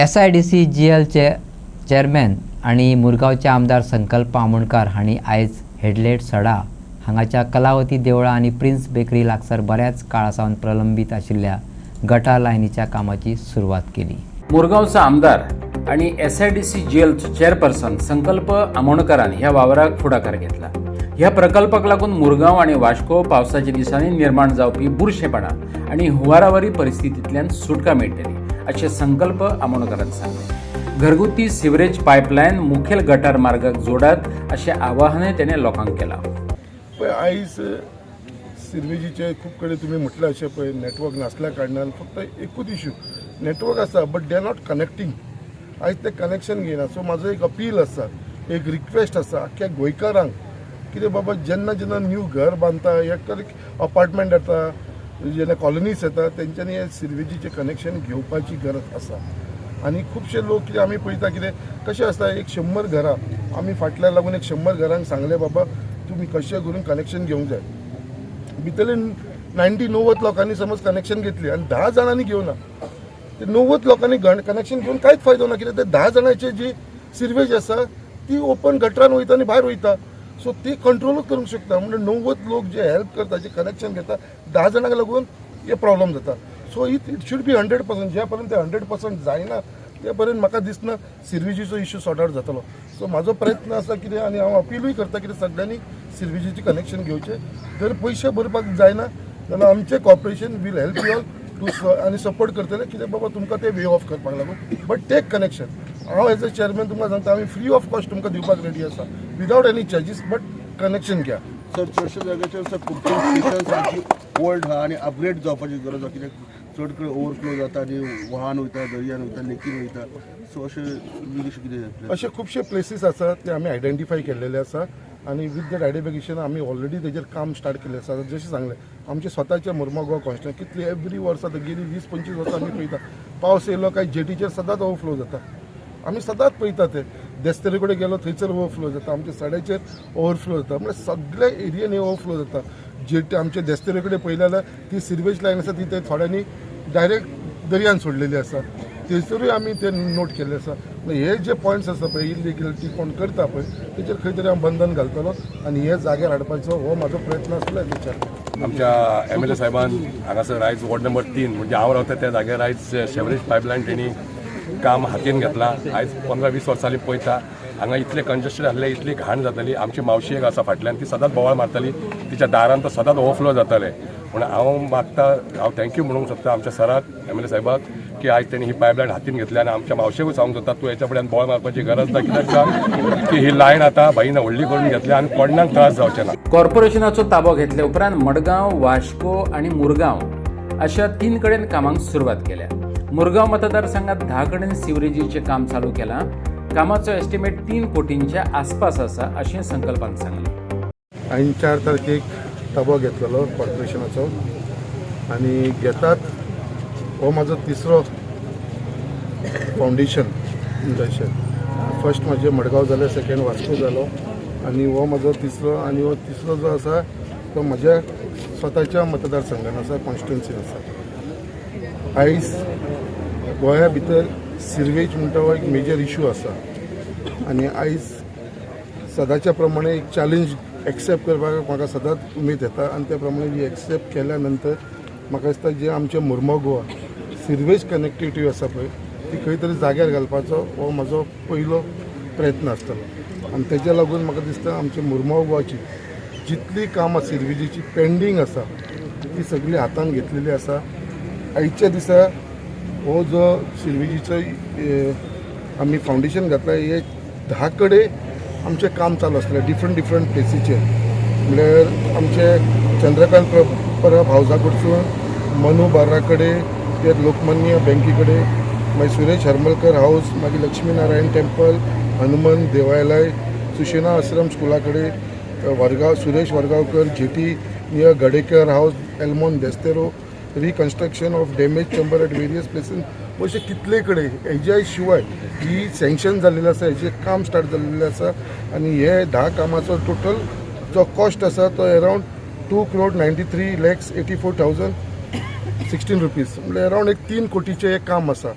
SIDC GL chairman आणि मुरगांवचे आमदार संकल्प आमोणकार हांणी आयज हेडलेट सडा हांगाच्या कलावती देवळा आणि प्रिन्स बेकरी लागसार बऱ्याच काळासावन प्रलंबित आशिल्ल्या गटार लायनीच्या कामाची सुरवात केली. मुरगांवचा आमदार आणि SIDC GL चेअरपर्सन संकल्प आमोणकारान ह्या वावराक फुडाकार घेतला. ह्या प्रकल्पाक लागून मुरगांव आणि वास्को पावसाच्या दिसांनी निर्माण जावपी बुरशेपणा आणि हुंवारावरी परिस्थितींतल्यान सुटका मेळटली असे संकल्प आमोणकारान सांगले. घरगुती सिवरेज पायपलायन मुखेल गटार मार्गाक जोडात असे आवाहनय त्याने लोकांक केला. आयज सिरवेजीचे खूप कडे तुम्ही म्हटलं असे पळय नेटवर्क नासल्या कारणान फक्त एकूच इश्यू नेटवर्क आसा but they are not connecting. आयज ते कनेक्शन घेयना. सो म्हाजो एक अपील आसा, एक रिक्वेस्ट आसा आख्या गोंयकारांक कितें बाबा जेन्ना जेन्ना न्यू घर बांदता या अपार्टमेंट येता जेन्ना कॉलनीज येता तेंच्यांनी हे सिरवेजीचे कनेक्शन घेवपाची गरज आसा. आनी खुबशे लोक कितें आमी पळयता कितें कशें आसता एक 100 घरां आमी फाटल्यान लागून एक 100 घरांक सांगले बाबा तुमी कशें करून कनेक्शन घेवंक जाय. भितरले 90 लोकांनी समज कनेक्शन घेतली आनी 10 जाणांनी घेवना ते 90 लोकांनी कनेक्शन घेवन कांयच फायदो ना. कित्याक ते 10 जाणांची जी सिरवेज आसा ती ओपन गटरान वयता आनी भायर वयता. सो ती कंट्रोलूच करूंक शकता. म्हणजे 90 लोक जे हेल्प करता जे कनेक्शन घेता 10 जाणांक लागून हे प्रॉब्लेम जाता. So it should be 100%. जे पर्यंत 100% जायना ते पर्यंत म्हाका दिसना सिरवेजीचो इश्यू सॉर्ट आउट जातलो. सो म्हाजो प्रयत्न आसा कितें आनी हांव अपीलूय करता कितें सगळ्यांनी सिरवेजीचे कनेक्शन घेवचे. जर पयशे भरपाक जायना जाल्यार आमचे corporation will help you all to आनी सपोर्ट करतले कित्याक बाबा तुमकां ते वे ऑफ करपाक लागून. But take connection. हांव एज अ चेअरमॅन तुमकां सांगता आमी फ्री ऑफ कॉस्ट तुमकां दिवपाक रेडी आसा without any charges. But connection घ्या. सर चडशे जाग्याचेर स्टेशन्स ओल्ड आहा आनी अपग्रेड जावपाची गरज आसा. कित्याक चड कडेन ओवरफ्लो जाता आनी वाहन वयता दर्यान वयता लेकीन वयता. सो कितें अशे खुबशे प्लेसीस आसात ते आमी आयडेंटिफाय केल्लेले आसा आनी वीथ दॅट आयडेंटिफिकेशन आमी ऑलरेडी तेजेर काम स्टार्ट केल्लें आसा. जशें सांगलें आमचे स्वताचे मुर्मा कॉन्स्टिट्युएन्सी कितली एवरी वर्सा गेली 20-25 वर्सां आमी पळयता पावस येयलो काय जेटीचेर सदांच ओवरफ्लो जाता. आमी सदांच पळयता ते देस्तेरे कडेन गेलो थंयसर ओवरफ्लो जाता. आमच्या सड्याचेर ओवरफ्लो जाता. म्हणजे सगळ्या एरियेनी ओवरफ्लो जाता. जेटी आमच्या देस्तेरे कडेन पळयलें जाल्यार ती सिरवेज लायन आसा ती ते थोड्यांनी डायरेक्ट दर्यान सोडलेली आसा. थंयसरूय आमी ते नोट केल्ले आसा. हे जे पॉयंट्स आसा पळय इलिगलिटी कोण करता पळय तेचेर खंय तरी हांव बंधन घालतलो आनी हे जाग्यार हाडपाचो हो म्हाजो प्रयत्न आसलो तेचेर. आमच्या MLA साहेबान हांगासर आयज वॉर्ड नंबर 3 म्हणजे हांव रावता त्या जाग्यार आयज शेवरेज पायपलायन तेणी काम हातीन घेतला. आयज 15-20 वर्सांनी पळयता हांगा इतले कंजस्टेड आसले इतली घाण जाताली. आमची मावशी एक आसा फाटल्यान ती सदांच बोवाळ मारताली. तिच्या दारान तो सदांच ओवरफ्लो जाताले. पूण हांव मागता हांव थँक्यू म्हणूंक सोदता आमच्या सराक MLA साहेबाक की आयज तेणी ही पायपलायन हातीन घेतली आनी आमच्या मावशेकूय सांगूंक सोदता तूं हेच्या फुड्यान बोवाळ मारपाची गरज ना. कित्याक सांग की ही लायन आतां बाईनं व्हडली करून घेतली आनी कोणाक त्रास जावचे ना. कॉर्पोरेशनाचो ताबो घेतले उपरांत मडगांव, वास्को आणि मुरगांव अशा 3 कडेन कामाक सुरवात केल्या. मुरगांव मतदारसंघात 10 कडेन सिवरेजीचे काम चालू केलां. कामाचो एस्टिमेट 3 कोटींच्या आसपास आसा अशें संकल्पान सांगलें. हांवें 4 तारखेक ताबो घेतलेलो कॉर्पोरेशनाचो आनी घेतात हो म्हाजो तिसरो फावंडेशन तशें. फर्स्ट म्हाजे मडगांव जालें, सेकेंड वास्को जालो आनी हो म्हाजो तिसरो. आनी हो तिसरो जो आसा तो म्हज्या स्वताच्या मतदारसंघान आसा, कॉन्स्टिट्युएन्सीन आसा. आयज गोंया भितर सिरवेज म्हणटा हो एक मेजर इशू आसा आनी आयज सदांच्या प्रमाणे एक चॅलेंज एक्सेप्ट करपाक म्हाका सदांच उमेद येता आनी त्या प्रमाणे जी एक्सेप्ट केल्या नंतर म्हाका दिसता जे आमचे मुर्मा गोवा सिरवेज कनेक्टिविटी आसा पळय ती खंय तरी जाग्यार घालपाचो हो म्हाजो पयलो प्रयत्न आसतलो. आनी तेच्या लागून म्हाका दिसता आमच्या मुर्मा गोवाची जितली कामां सिरवेजीची पेंडींग आसा ती सगळी हातान घेतलेली आसा. आयच्या दिसा हो जो सिरवेजीचो आमी फावंडेशन घातला हे 10 कडेन आमचें काम चालू आसलें डिफरंट प्लेसीचेर. म्हणल्यार आमचे चंद्रकांत परब हावजा कडसून मनू बार्रा कडेन ते लोकमान्य बँकी कडेन मागीर सुरेश हरमलकर हावस मागीर लक्ष्मी नारायण टेंपल, हनुमान देवालय, सुशेना आश्रम स्कुला कडेन Vargaon Suresh Vargaonkar jetty near Gadekar house, Elmon Desterro, reconstruction of damage chamber at various places. अशें कितले कडेन हेज्या शिवाय ही सँक्शन जाल्लेलें आसा हेजें काम स्टार्ट जाल्लेलें आसा आनी हे 10 कामाचो टोटल जो कॉस्ट आसा तो अरावंड 2,93,84,016 रुपीज म्हणजे अरावंड एक 3 कोटीचें एक काम आसा.